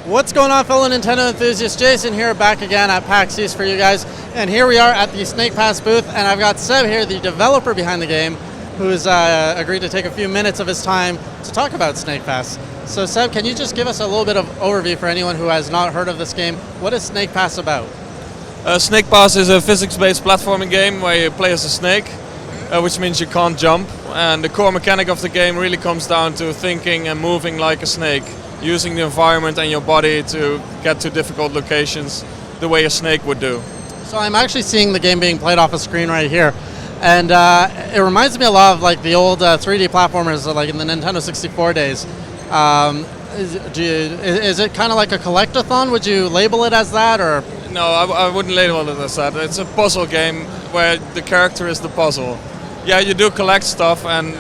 What's going on, fellow Nintendo enthusiasts? Jason here, back again at PAX East for you guys. And here we are at the Snake Pass booth, and I've got Seb here, the developer behind the game, who's agreed to take a few minutes of his time to talk about Snake Pass. So Seb, can you just give us a little bit of overview for anyone who has not heard of this game? What is Snake Pass about? Snake Pass is a physics-based platforming game where you play as a snake, which means you can't jump. And the core mechanic of the game really comes down to thinking and moving like a snake, using the environment and your body to get to difficult locations the way a snake would do. So I'm actually seeing the game being played off a screen right here. And it reminds me a lot of like the old 3D platformers like in the Nintendo 64 days. Is it kind of like a collectathon? Would you label it as that, or? No, I wouldn't label it as that. It's a puzzle game where the character is the puzzle. Yeah, you do collect stuff, and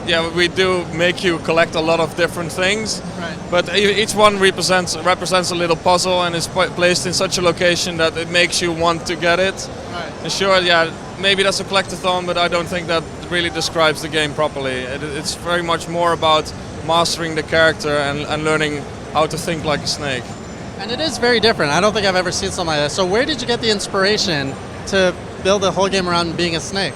yeah, we do make you collect a lot of different things. Right. But each one represents a little puzzle and is placed in such a location that it makes you want to get it. Right. And sure, yeah, maybe that's a collectathon, but I don't think that really describes the game properly. It's very much more about mastering the character and learning how to think like a snake. And it is very different. I don't think I've ever seen something like that. So where did you get the inspiration to build the whole game around being a snake?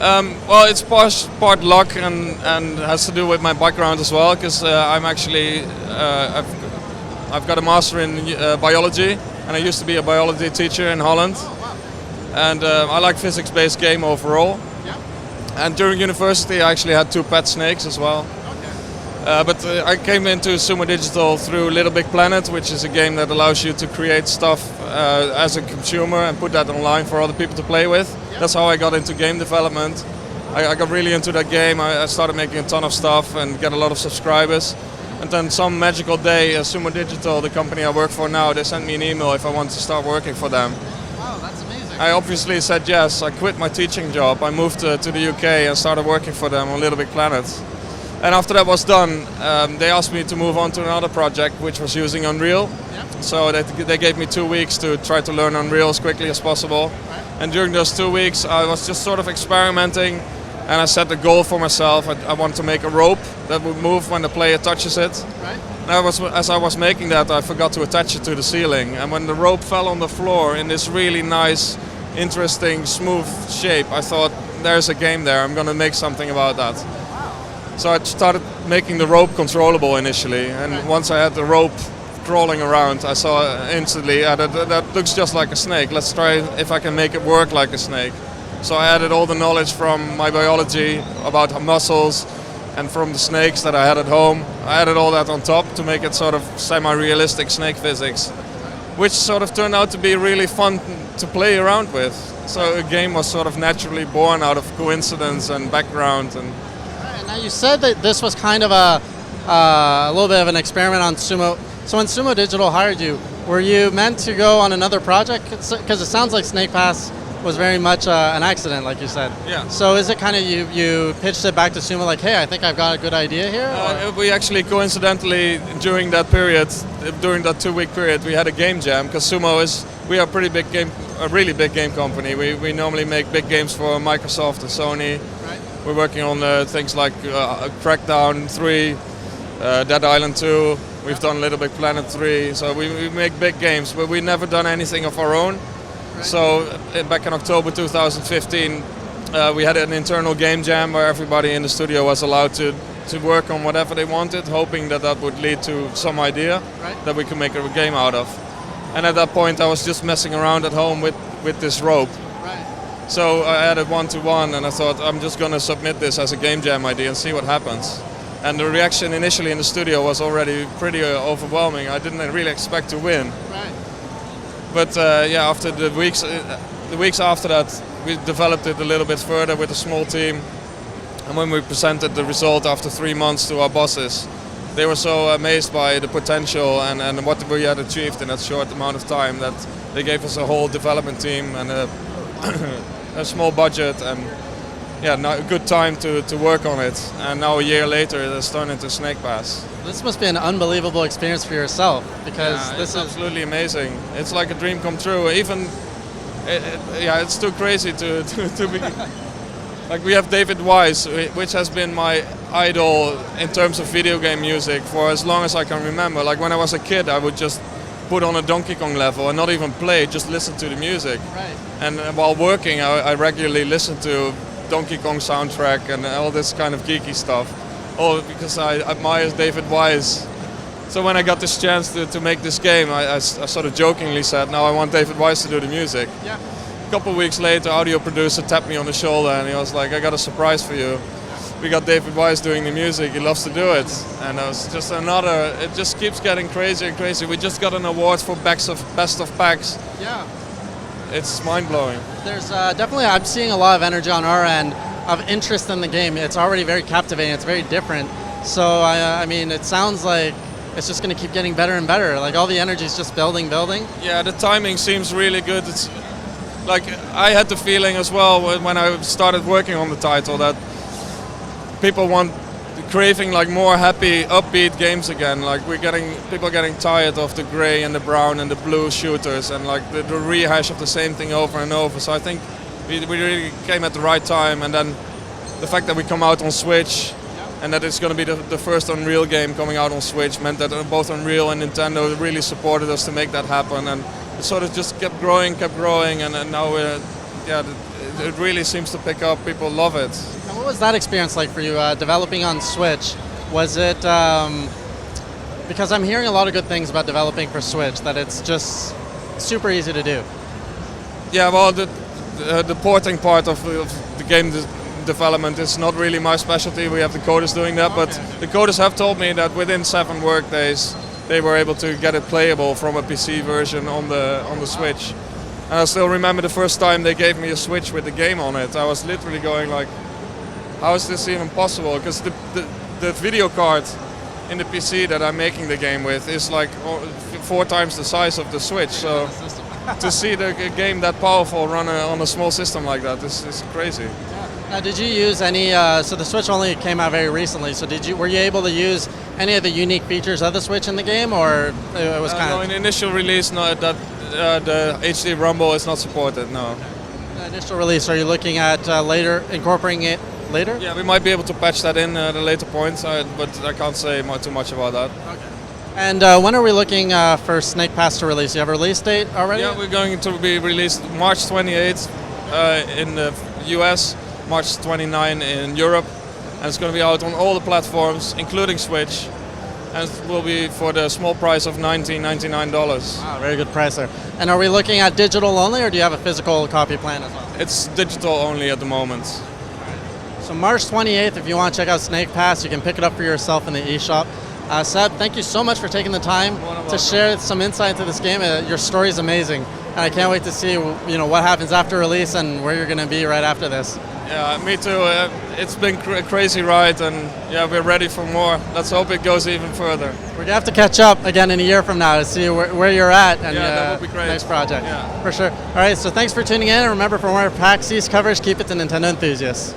Well, it's part luck and has to do with my background as well, because I'm actually I've got a master in biology, and I used to be a biology teacher in Holland. Oh, wow. And I like physics-based game overall. Yeah. And during university, I actually had 2 pet snakes as well. But I came into Sumo Digital through Little Big Planet, which is a game that allows you to create stuff as a consumer and put that online for other people to play with. Yep. That's how I got into game development. I got really into that game. I started making a ton of stuff and get a lot of subscribers. And then some magical day, Sumo Digital, the company I work for now, they sent me an email if I wanted to start working for them. Wow, that's amazing. I obviously said yes. I quit my teaching job. I moved to the UK and started working for them on Little Big Planet. And after that was done, they asked me to move on to another project which was using Unreal. Yep. So they gave me 2 weeks to try to learn Unreal as quickly as possible. Right. And during those 2 weeks I was just sort of experimenting, and I set a goal for myself. I wanted to make a rope that would move when the player touches it. Right. And as I was making that, I forgot to attach it to the ceiling. And when the rope fell on the floor in this really nice, interesting, smooth shape, I thought, there's a game there, I'm going to make something about that. So I started making the rope controllable initially, and once I had the rope crawling around, I saw instantly that looks just like a snake. Let's try if I can make it work like a snake. So I added all the knowledge from my biology about muscles and from the snakes that I had at home. I added all that on top to make it sort of semi-realistic snake physics, which sort of turned out to be really fun to play around with. So a game was sort of naturally born out of coincidence and background. And now you said that this was kind of a little bit of an experiment on Sumo. So when Sumo Digital hired you, were you meant to go on another project? Because it sounds like Snake Pass was very much an accident, like you said. Yeah. So is it kind of you pitched it back to Sumo like, hey, I think I've got a good idea here? We actually coincidentally during that period, during that 2-week period, we had a game jam, because we are a really big game company. We normally make big games for Microsoft and Sony. Right. We're working on things like Crackdown 3, Dead Island 2. We've done Little Big Planet 3. So we make big games, but we've never done anything of our own. Right. So back in October 2015, we had an internal game jam where everybody in the studio was allowed to work on whatever they wanted, hoping that would lead to some idea that we could make a game out of. And at that point, I was just messing around at home with this rope. So I added 1-to-1, and I thought I'm just going to submit this as a game jam idea and see what happens. And the reaction initially in the studio was already pretty overwhelming. I didn't really expect to win. Right. But yeah, after the weeks after that, we developed it a little bit further with a small team. And when we presented the result after 3 months to our bosses, they were so amazed by the potential and what we had achieved in that short amount of time that they gave us a whole development team and a small budget, and yeah, a good time to work on it. And now a year later, it has turned into Snake Pass. This must be an unbelievable experience for yourself, because this is absolutely amazing. It's like a dream come true. Even, it's too crazy to be. Like we have David Wise, which has been my idol in terms of video game music for as long as I can remember. Like when I was a kid, I would just put on a Donkey Kong level and not even play, just listen to the music. Right. And while working, I regularly listen to Donkey Kong soundtrack and all this kind of geeky stuff. All because I admire David Wise. So when I got this chance to make this game, I sort of jokingly said, now I want David Wise to do the music. Yeah. A couple of weeks later, audio producer tapped me on the shoulder and he was like, I got a surprise for you. We got David Wise doing the music, he loves to do it. And it was just it just keeps getting crazier and crazier. We just got an award for Best of PAX. Yeah. It's mind-blowing. There's definitely, I'm seeing a lot of energy on our end of interest in the game. It's already very captivating, it's very different. So, I mean, it sounds like it's just going to keep getting better and better. Like all the energy is just building. Yeah, the timing seems really good. It's like I had the feeling as well when I started working on the title that people craving like more happy, upbeat games again. Like people are getting tired of the gray and the brown and the blue shooters and like the rehash of the same thing over and over. So I think we really came at the right time. And then the fact that we come out on Switch and that it's going to be the first Unreal game coming out on Switch meant that both Unreal and Nintendo really supported us to make that happen. And it sort of just kept growing, and now it really seems to pick up. People love it. And what was that experience like for you, developing on Switch? Was it, because I'm hearing a lot of good things about developing for Switch, that it's just super easy to do. Yeah, well, the porting part of the game development is not really my specialty. We have the coders doing that, but the coders have told me that within 7 work days they were able to get it playable from a PC version on the Switch. And I still remember the first time they gave me a Switch with the game on it. I was literally going like, how is this even possible? Because the video card in the PC that I'm making the game with is like 4 times the size of the Switch. So to see the game that powerful run on a small system like that is crazy. Now, did you use any? So the Switch only came out very recently. So were you able to use any of the unique features of the Switch in the game, or it was kind of? No, in the initial release, no, that the HD Rumble is not supported. No. The initial release. Are you looking at later incorporating it later? Yeah, we might be able to patch that in at a later point, but I can't say too much about that. Okay. And when are we looking for Snake Pass to release? You have a release date already? Yeah, we're going to be released March 28th in the US. March 29 in Europe, and it's going to be out on all the platforms, including Switch, and it will be for the small price of $99. Wow, very good price there. And are we looking at digital only, or do you have a physical copy plan as well? It's digital only at the moment. So March 28th, if you want to check out Snake Pass, you can pick it up for yourself in the eShop. Seb, thank you so much for taking the time to share some insight into this game. Your story is amazing, and I can't wait to see what happens after release and where you're going to be right after this. Yeah, me too. It's been a crazy ride, and yeah, we're ready for more. Let's hope it goes even further. We're going to have to catch up again in a year from now to see where you're at and that would be great. Next project. Yeah. For sure. All right, so thanks for tuning in, and remember, for more PAX East coverage, keep it to Nintendo Enthusiasts.